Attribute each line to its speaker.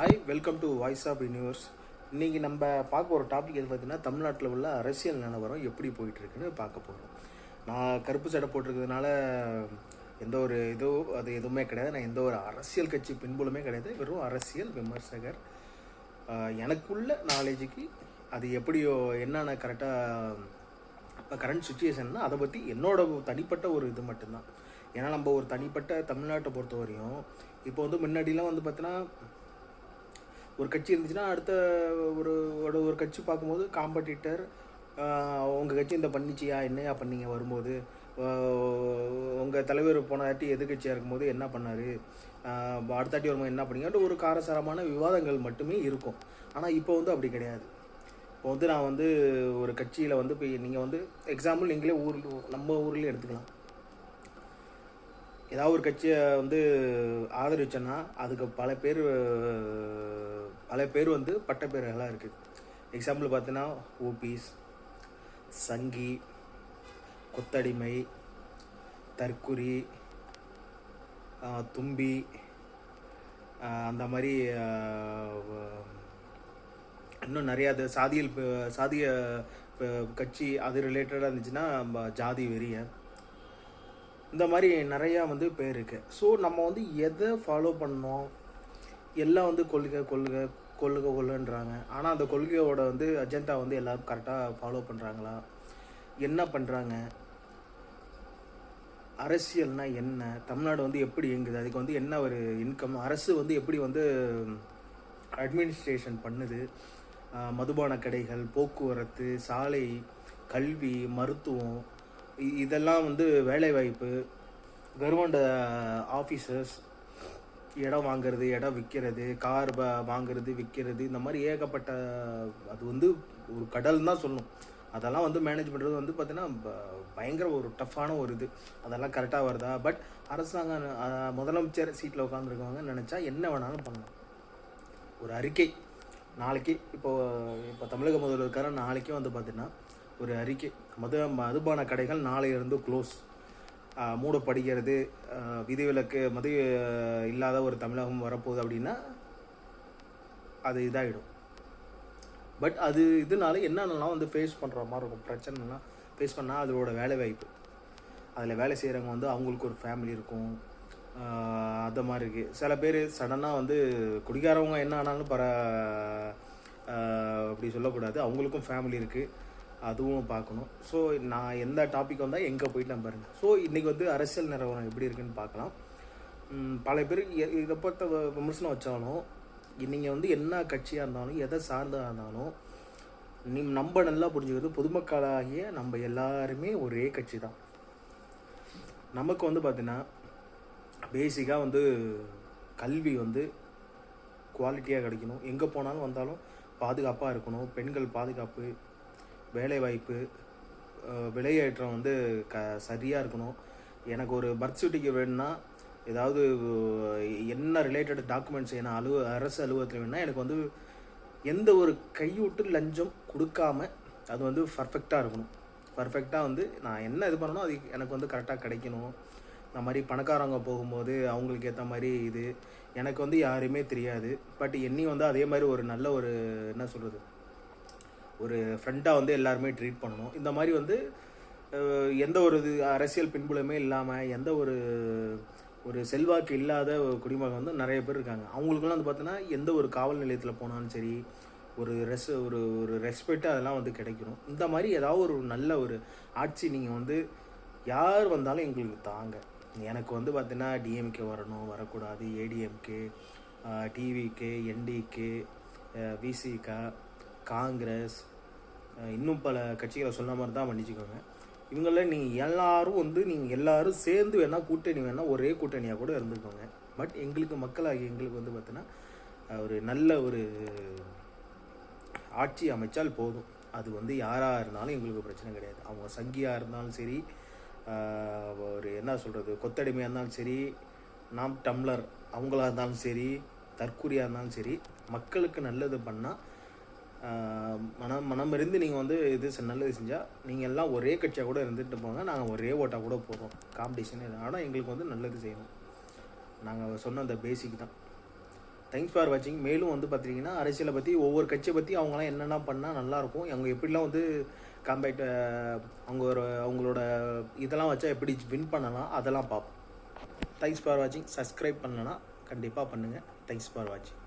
Speaker 1: Hi, welcome to voice of universe. இன்றைக்கி நம்ம பார்க்க ஒரு டாபிக் எது பார்த்தீங்கன்னா, தமிழ்நாட்டில் உள்ள அரசியல் நிலவரம் எப்படி போயிட்டுருக்குன்னு பார்க்க போகிறோம். நான் கருப்பு சட்டை போட்டிருக்கிறதுனால எந்த ஒரு அது எதுவுமே கிடையாது. நான் எந்த ஒரு அரசியல் கட்சி பின்புலமே கிடையாது. வெறும் அரசியல் விமர்சகர். எனக்குள்ள நாலேஜுக்கு அது எப்படியோ என்னென்ன கரெக்டாக இப்போ கரண்ட் சுச்சுவேஷன்னா அதை பற்றி என்னோட தனிப்பட்ட ஒரு இது மட்டும்தான். ஏன்னா நம்ம ஒரு தனிப்பட்ட தமிழ்நாட்டை பொறுத்த வரையும் இப்போ முன்னாடிலாம் பார்த்தீங்கன்னா, ஒரு கட்சி இருந்துச்சுன்னா அடுத்த ஒரு ஒரு கட்சி பார்க்கும்போது காம்படிட்டர், உங்கள் கட்சி இந்த பண்ணிச்சியா, என்னையா பண்ணீங்க வரும்போது, உங்கள் தலைவர் போன தாட்டி எதிர்கட்சியாக இருக்கும்போது என்ன பண்ணார், அடுத்தாட்டி வரும்போது என்ன பண்ணீங்கன்ட்டு ஒரு காரசாரமான விவாதங்கள் மட்டுமே இருக்கும். ஆனால் இப்போ அப்படி கிடையாது. இப்போ நான் ஒரு கட்சியில் இப்போ நீங்கள் எக்ஸாம்பிள் நீங்களே நம்ம ஊர்லேயே எடுத்துக்கலாம். ஏதாவது ஒரு கட்சியை ஆதரிச்சோன்னா அதுக்கு பல பேர் பட்ட பேர்களாக இருக்குது. எக்ஸாம்பிள் பார்த்தீங்கன்னா ஓபிஸ், சங்கி, கொத்தடிமை, தற்குறி, தும்பி, அந்த மாதிரி இன்னும் நிறையா சாதிய கட்சி அது ரிலேட்டடாக இருந்துச்சுன்னா ஜாதி வெறியன், இந்த மாதிரி நிறையா பேர் இருக்குது. ஸோ நம்ம எதை ஃபாலோ பண்ணோம், எல்லாம் கொள்ளுன்றாங்க. ஆனால் அந்த கொள்கையோட அஜெண்டா எல்லோரும் கரெக்டாக ஃபாலோ பண்ணுறாங்களா, என்ன பண்ணுறாங்க, அரசியல்னா என்ன, தமிழ்நாடு எப்படி இயங்குது, அதுக்கு என்ன ஒரு இன்கம், அரசு எப்படி அட்மினிஸ்ட்ரேஷன் பண்ணுது, மதுபான கடைகள், போக்குவரத்து, சாலை, கல்வி, மருத்துவம், இதெல்லாம் வேலைவாய்ப்பு, கவர்மெண்ட் ஆஃபீஸர்ஸ், இடம் வாங்கிறது, இடம் விற்கிறது, கார் வாங்கிறது விற்கிறது, இந்த மாதிரி ஏகப்பட்ட அது ஒரு கடல் தான் சொல்லணும். அதெல்லாம் மேனேஜ் பண்ணுறது பார்த்தீங்கன்னா பயங்கர ஒரு டஃப்பான ஒரு இது. அதெல்லாம் கரெக்டாக வருதா? பட் அரசாங்கம் முதலமைச்சர் சீட்டில் உட்காந்துருக்கவங்க நினச்சா என்ன வேணாலும் பண்ணலாம். ஒரு அறிக்கை நாளைக்கு இப்போ தமிழக முதல்வர் இருக்கார, நாளைக்கே பார்த்தீங்கன்னா ஒரு அறிக்கை, மதுபான கடைகள் நாளையிலிருந்து க்ளோஸ், மூடப்படுகிறது, விதிவிலக்கு மது இல்லாத ஒரு தமிழகம் வரப்போகுது அப்படின்னா அது இதாகிடும். பட் அது இதனால என்னென்னலாம் ஃபேஸ் பண்ணுற மாதிரி இருக்கும், பிரச்சனைலாம் ஃபேஸ் பண்ணால் அதோட வேலை வாய்ப்பு, அதில் வேலை செய்கிறவங்க அவங்களுக்கு ஒரு ஃபேமிலி இருக்கும், அது மாதிரி இருக்குது. சில பேர் சடனாக குடிக்காரவங்க என்ன ஆனாலும் அப்படி சொல்லக்கூடாது, அவங்களுக்கும் ஃபேமிலி இருக்குது, அதுவும் பார்க்கணும். ஸோ நான் எந்த டாபிக் எங்கே போயிட்டு நான் பாருங்கள். ஸோ இன்றைக்கி அரசியல் நிலவரம் எப்படி இருக்குதுன்னு பார்க்கலாம். பல பேர் இதை பொறுத்த விமர்சனம் வச்சாலும், நீங்கள் என்ன கட்சியாக இருந்தாலும், எதை சார்ந்ததாக இருந்தாலும், நம்ம நல்லா புரிஞ்சுக்கிறது, பொதுமக்களாகிய நம்ம எல்லாருமே ஒரே கட்சி தான். நமக்கு பார்த்தீங்கன்னா பேசிக்காக கல்வி குவாலிட்டியாக கிடைக்கணும், எங்கே போனாலும் வந்தாலும் பாதுகாப்பாக இருக்கணும், பெண்கள் பாதுகாப்பு, வேலைவாய்ப்பு, விலையேற்றம் சரியாக இருக்கணும். எனக்கு ஒரு பர்த் சர்டிஃபிகேட் வேணும்னா, ஏதாவது என்ன ரிலேட்டட் டாக்குமெண்ட்ஸ் என்ன அரசு அலுவலகத்தில் வேணும்னா, எனக்கு எந்த ஒரு கையூட்டு லஞ்சம் கொடுக்காம அது பர்ஃபெக்டாக இருக்கணும். பர்ஃபெக்டாக நான் என்ன இது பண்ணணும் அது எனக்கு கரெக்டாக கிடைக்கணும். இந்த மாதிரி பணக்காரங்க போகும்போது அவங்களுக்கு ஏற்ற மாதிரி இது எனக்கு யாருமே தெரியாது. பட் என்னையும் அதே மாதிரி ஒரு நல்ல ஒரு என்ன சொல்கிறது, ஒரு ஃப்ரெண்டாக எல்லாருமே ட்ரீட் பண்ணணும். இந்த மாதிரி எந்த ஒரு அரசியல் பின்புலமே இல்லாமல், எந்த ஒரு செல்வாக்கு இல்லாத குடிமகன் நிறைய பேர் இருக்காங்க. அவங்களுக்குலாம் பார்த்தீங்கன்னா எந்த ஒரு காவல் நிலையத்தில் போனாலும் சரி, ஒரு ஒரு ரெஸ்பெக்ட் அதெல்லாம் கிடைக்கணும். இந்த மாதிரி ஏதாவது ஒரு நல்ல ஒரு ஆட்சி நீங்கள் யார் வந்தாலும் எங்களுக்கு தாங்க. எனக்கு பார்த்தீங்கன்னா டிஎம்கே வரணும், வரக்கூடாது, ஏடிஎம்கே, டிவிகே, என்டிகே, விசிகா, காங்கிரஸ், இன்னும் பல கட்சிகளை சொன்ன மாதிரி தான் பண்ணிச்சுக்கோங்க. இவங்கள நீங்கள் எல்லாரும் சேர்ந்து வேணால் கூட்டணி வேணால் ஒரே கூட்டணியாக கூட இருந்துக்கோங்க. பட் எங்களுக்கு மக்களாகி எங்களுக்கு பார்த்தீங்கன்னா ஒரு நல்ல ஒரு ஆட்சி அமைச்சால் போதும். அது யாராக இருந்தாலும் எங்களுக்கு பிரச்சனை கிடையாது. அவங்க சங்கியாக இருந்தாலும் சரி, ஒரு என்ன சொல்கிறது கொத்தடிமையாக இருந்தாலும் சரி, நாம் டம்ளர் அவங்களா இருந்தாலும் சரி, தற்கூரியாக இருந்தாலும் சரி, மக்களுக்கு நல்லது பண்ணால் மனமிருந்து நீங்கள் இது நல்லது செஞ்சால் நீங்கள் எல்லாம் ஒரே கட்சியாக கூட இருந்துட்டு போங்க, நாங்கள் ஒரே ஓட்டாக கூட போகிறோம், காம்படிஷன். ஆனால் எங்களுக்கு நல்லது செய்யணும். நாங்கள் சொன்ன அந்த பேசிக் தான். தேங்க்ஸ் ஃபார் வாட்சிங். மேலும் வந்து பார்த்தீங்கன்னா அரசியலை பற்றி ஒவ்வொரு கட்சியை பற்றி அவங்களாம் என்னென்ன பண்ணால் நல்லாயிருக்கும், அவங்க எப்படிலாம் வந்து காம்பேக்ட் அவங்களோட இதெல்லாம் வச்சா எப்படி வின் பண்ணலாம் அதெல்லாம் பார்ப்போம். தேங்க்ஸ் ஃபார் வாட்சிங். சப்ஸ்கிரைப் பண்ணலன்னா கண்டிப்பாக பண்ணுங்கள். தேங்க்ஸ் ஃபார் வாட்சிங்.